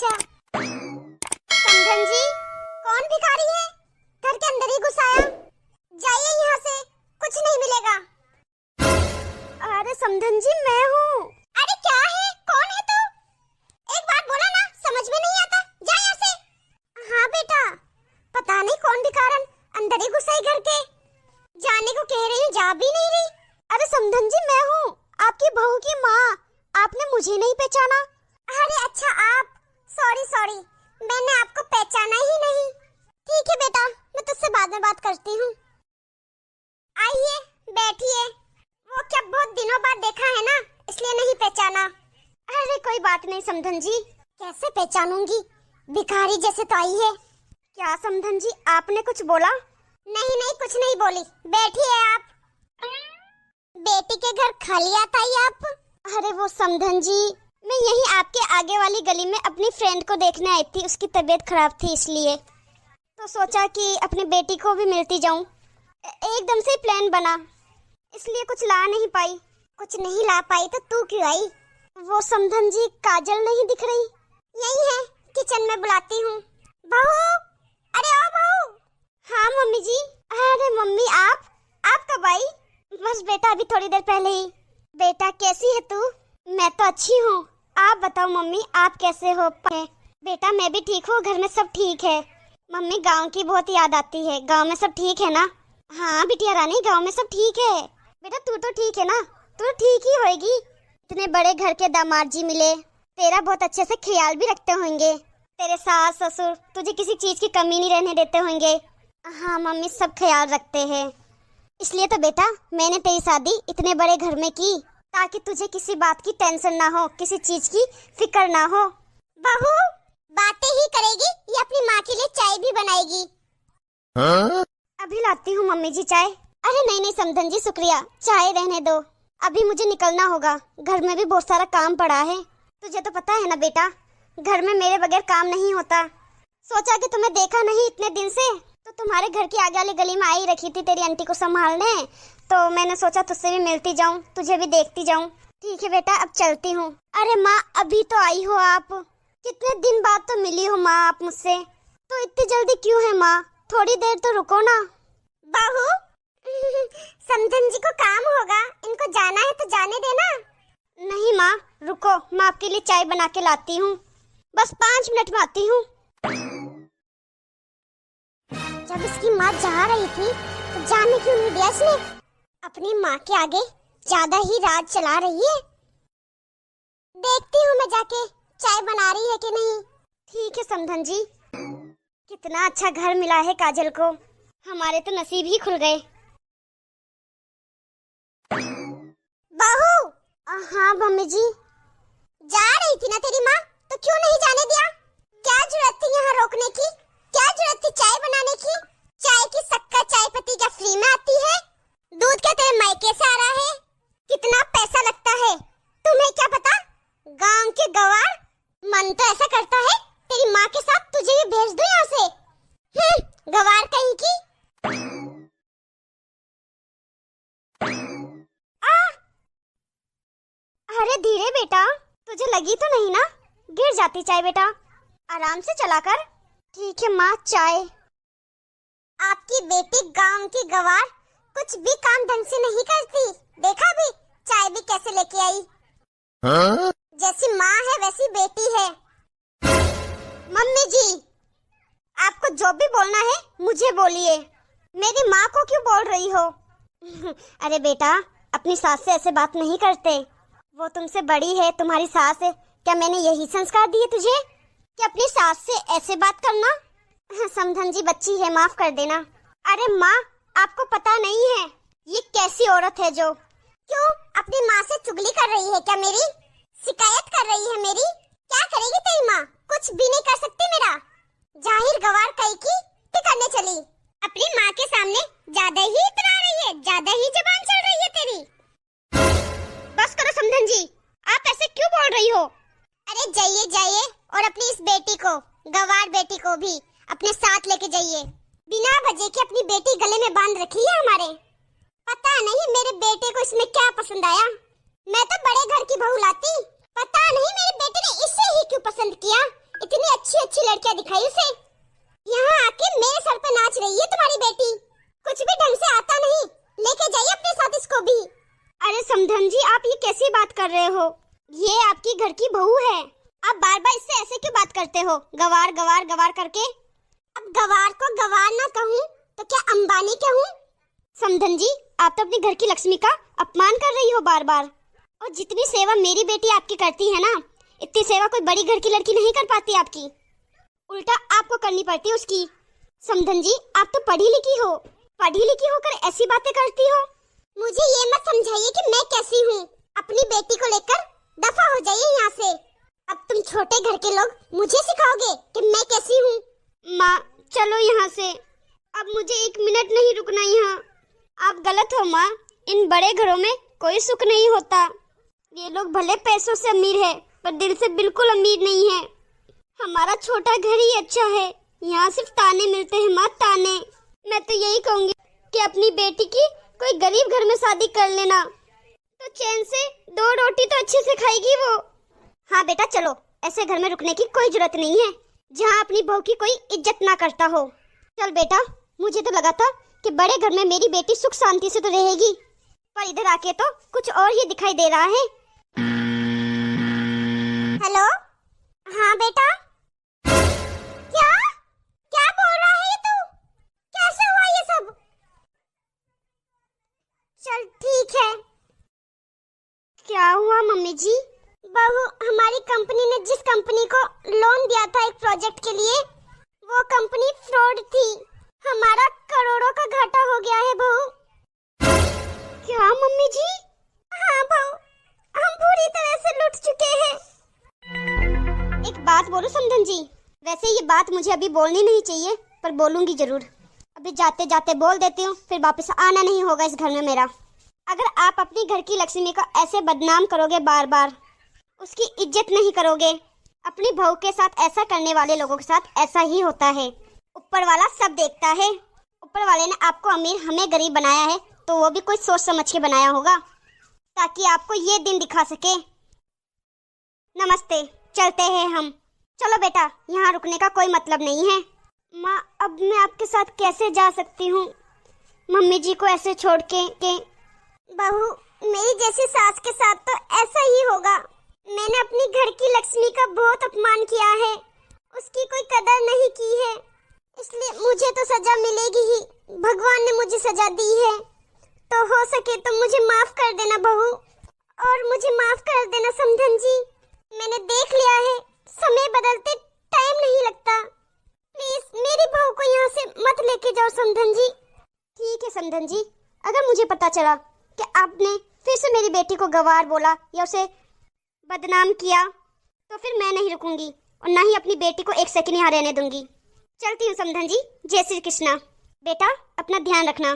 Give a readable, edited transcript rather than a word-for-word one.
अच्छा। समधन जी, कौन भिखारी है? घर के अंदर ही घुसाया। जाइए यहाँ से, कुछ नहीं मिलेगा। अरे समधन जी, मैं हूँ। अरे क्या है, कौन है तू? एक बात बोला ना, समझ में नहीं आता। जा यहाँ से। हाँ बेटा, पता नहीं कौन भिखारन अंदर ही घुसाई घर के। जाने को कह रही हूँ, जा भी नहीं रही। अरे समधन जी, मैं हूँ, आपकी बहू की माँ। आपने मुझे नहीं पहचाना? अरे अच्छा, आप। सॉरी सॉरी, मैंने आपको पहचाना ही नहीं। ठीक है बेटा, मैं तुझसे बाद में बात करती हूँ। आइए, बैठिए। वो क्या, बहुत दिनों बाद देखा है ना, इसलिए नहीं पहचाना। अरे कोई बात नहीं समधन जी, कैसे पहचानूंगी, भिखारी जैसे तो आई है। क्या समधन जी, आपने कुछ बोला? नहीं नहीं, कुछ नहीं बोली। बैठिए आप। बेटी के घर खाली आता ही आप? अरे वो समधन जी, मैं यही आपके आगे वाली गली में अपनी फ्रेंड को देखने आई थी। उसकी तबीयत खराब थी, इसलिए तो सोचा कि अपनी बेटी को भी मिलती जाऊं। एकदम से प्लान बना, इसलिए कुछ ला नहीं पाई। कुछ नहीं ला पाई तो तू क्यों आई? वो समधन जी, काजल नहीं दिख रही? यही है, किचन में बुलाती हूँ। बहू, अरे ओ बहू। हाँ मम्मी जी। अरे मम्मी, आप कब आई? बस बेटा, अभी थोड़ी देर पहले ही। बेटा कैसी है तू? मैं तो अच्छी हूँ, आप बताओ मम्मी, आप कैसे हो? बेटा मैं भी ठीक हूँ, घर में सब ठीक है। मम्मी, गांव की बहुत याद आती है। गांव में सब ठीक है ना? हाँ बिटिया रानी, गांव में सब ठीक है। बेटा तू तो ठीक है ना? तू ठीक ही होएगी। इतने बड़े घर के दामाद जी मिले, तेरा बहुत अच्छे से ख्याल भी रखते होंगे। तेरे सास ससुर तुझे किसी चीज की कमी नहीं रहने देते होंगे। हाँ मम्मी, सब ख्याल रखते हैं। इसलिए तो बेटा मैंने तेरी शादी इतने बड़े घर में की, ताकि तुझे किसी बात की टेंशन ना हो, किसी चीज की फिक्र ना हो। बहू बातें ही करेगी या अपनी माँ के लिए चाय भी बनाएगी? हाँ? अभी लाती हूँ मम्मी जी चाय। अरे नहीं नहीं समधन जी, शुक्रिया, चाय रहने दो। अभी मुझे निकलना होगा, घर में भी बहुत सारा काम पड़ा है। तुझे तो पता है ना बेटा, घर में मेरे बगैर काम नहीं होता। सोचा कि तुम्हें देखा नहीं इतने दिन से, तो तुम्हारे घर की आगे वाली गली में आई रखी थी तेरी आंटी को संभालने, तो मैंने सोचा तुझसे भी मिलती जाऊं, तुझे भी देखती जाऊं। ठीक है बेटा, अब चलती हूँ। अरे माँ, अभी तो आई हो आप? कितने दिन बाद तो मिली हो माँ आप मुझसे, तो इतनी जल्दी क्यों है माँ? थोड़ी देर तो रुको ना। बहू समधन जी को काम होगा, इनको जाना है तो जाने देना। नहीं माँ रुको, मैं आपके लिए चाय बना के लाती हूँ, बस 5 मिनट में आती हूँ। जब इसकी माँ जा रही थी तो जाने क्यों नहीं दिया इसने? अपनी माँ के आगे ज्यादा ही राज चला रही है। देखती हूँ मैं जाके चाय बना रही है कि नहीं। ठीक है समधन जी। कितना अच्छा घर मिला है काजल को, हमारे तो नसीब ही खुल गए। बहू। हाँ मम्मी जी। जा रही थी ना तेरी माँ, तो क्यों नहीं जाने दिया? क्या जरूरत थी यहाँ रोकने की? क्या जरूरत थी चाय बनाने की? चाय की शक्कर चाय पत्ती क्या फ्री में आती है? दूध क्या तेरे मायके से आ रहा है? कितना पैसा लगता है, तुम्हें क्या पता? गांव के गवार, मन तो ऐसा करता है तेरी माँ के साथ तुझे भी भेज दूं यहाँ से। गवार कहीं की। अरे धीरे बेटा, तुझे लगी तो नहीं ना? गिर जाती चाय बेटा, आराम से चला कर। ठीक है माँ, चाय। आपकी बेटी गांव की गवार कुछ भी काम ढंग से नहीं करती, देखा भी? चाय भी कैसे लेके आई। हाँ? जैसी माँ है वैसी बेटी है। मम्मी जी, आपको जो भी बोलना है मुझे बोलिए, मेरी माँ को क्यों बोल रही हो? अरे बेटा, अपनी सास से ऐसे बात नहीं करते, वो तुमसे बड़ी है, तुम्हारी सास है। क्या मैंने यही संस्कार दिए तुझे कि अपनी सास से ऐसे बात करना? समधन जी बच्ची है, माफ कर देना। अरे माँ, आपको पता नहीं है ये कैसी औरत है जो। क्यों, अपनी माँ से चुगली कर रही है क्या मेरी? शिकायत कर रही है मेरी? क्या करेगी तेरी माँ? कुछ भी नहीं कर सकती मेरा। जाहिर गवार कहीं की करने चली, अपनी माँ के सामने ज्यादा ही इतरा रही है, ज्यादा ही जुबान चल रही है तेरी। बस करो समधन जी, आप ऐसे क्यों बोल रही हो? अरे जाइए जाइए, और अपनी इस बेटी को, गवार बेटी को भी अपने साथ लेके जाइए। बिना वजह के अपनी बेटी गले में बांध रखी है हमारे। पता नहीं मेरे बेटे को इसमें क्या पसंद आया। मैं तो बड़े घर की बहू लाती, पता नहीं मेरे बेटे ने इसे ही क्यों पसंद किया। इतनी अच्छी अच्छी लड़कियां दिखाई उसे। यहाँ आके मेरे सर पे नाच रही है तुम्हारी बेटी। कुछ भी ढंग से आता नहीं, लेके जाइए अपने साथ इसको भी। अरे समधन जी, आप ये कैसी बात कर रहे हो? ये आपकी घर की बहू है। आप बार बार इससे ऐसे क्यों बात करते हो, गवार गवार गवार करके? अब गवार को गवार ना कहूँ तो क्या अंबानी कहूँ? समधन जी, आप तो अपने घर की लक्ष्मी का अपमान कर रही हो बार बार। और जितनी सेवा मेरी बेटी आपकी करती है ना, इतनी सेवा कोई बड़ी घर की लड़की नहीं कर पाती आपकी। उल्टा आपको करनी पड़ती है उसकी। समधन जी, आप तो पढ़ी लिखी हो, पढ़ी लिखी होकर ऐसी बातें करती हो। मुझे ये मत समझाइए कि मैं कैसी हूँ। अपनी बेटी को लेकर दफा हो जाइए यहाँ से। अब तुम छोटे घर के लोग मुझे सिखाओगे कि मैं कैसी हूँ? माँ चलो यहाँ से, अब मुझे 1 मिनट नहीं रुकना यहाँ। आप गलत हो माँ, इन बड़े घरों में कोई सुख नहीं होता। ये लोग भले पैसों से अमीर है, पर दिल से बिल्कुल अमीर नहीं है। हमारा छोटा घर ही अच्छा है, यहाँ सिर्फ ताने मिलते हैं माँ, ताने। मैं तो यही कहूँगी कि अपनी बेटी की कोई गरीब घर में शादी कर लेना, तो चैन से 2 रोटी तो अच्छे से खाएगी वो। हाँ बेटा चलो, ऐसे घर में रुकने की कोई जरूरत नहीं है जहाँ अपनी बहू की कोई इज्जत ना करता हो। चल बेटा, मुझे तो लगा था कि बड़े घर में मेरी बेटी सुख शांति से तो रहेगी, पर इधर आके तो कुछ और ही दिखाई दे रहा है। हेलो, हाँ बेटा। क्या क्या बोल रहा है ये तू? कैसे हुआ ये सब? चल ठीक है। क्या हुआ मम्मी जी? बहू, हमारी कंपनी ने जिस कंपनी को लोन दिया था एक प्रोजेक्ट के लिए, वो कंपनी फ्रॉड थी। हमारा करोड़ों का घाटा हो गया है बहू। क्या मम्मी जी? हाँ बहू, हम पूरी तरह से लुट चुके हैं। एक बात बोलो समधन जी, वैसे ये बात मुझे अभी बोलनी नहीं चाहिए, पर बोलूंगी जरूर। अभी जाते जाते बोल देती हूँ, फिर वापस आना नहीं होगा इस घर में मेरा। अगर आप अपनी घर की लक्ष्मी को ऐसे बदनाम करोगे, बार बार उसकी इज्जत नहीं करोगे, अपनी बहू के साथ ऐसा करने वाले लोगों के साथ ऐसा ही होता है। ऊपर वाला सब देखता है। ऊपर वाले ने आपको अमीर, हमें गरीब बनाया है, तो वो भी कोई सोच समझ के बनाया होगा, ताकि आपको ये दिन दिखा सके। नमस्ते, चलते हैं हम। चलो बेटा, यहाँ रुकने का कोई मतलब नहीं है। माँ, अब मैं आपके साथ कैसे जा सकती हूँ, मम्मी जी को ऐसे छोड़ के? बहू, मेरी जैसी सास के साथ तो ऐसा ही होगा। मैंने अपनी घर की लक्ष्मी का बहुत अपमान किया है, उसकी कोई कदर नहीं की है, इसलिए मुझे तो सजा मिलेगी ही। भगवान ने मुझे सजा दी है, तो हो सके तो मुझे माफ कर देना बहू, और मुझे माफ कर देना समधन जी। मैंने देख लिया है, समय बदलते टाइम नहीं लगता। प्लीज मेरी बहू को यहाँ से मत लेके जाओ समधन जी। ठीक है समधन जी, अगर मुझे पता चला कि आपने फिर से मेरी बेटी को गवार बोला या उसे बदनाम किया, तो फिर मैं नहीं रुकूंगी और ना ही अपनी बेटी को 1 सेकंड यहाँ रहने दूंगी। चलती हूँ समधन जी। जय श्री कृष्णा। बेटा, अपना ध्यान रखना।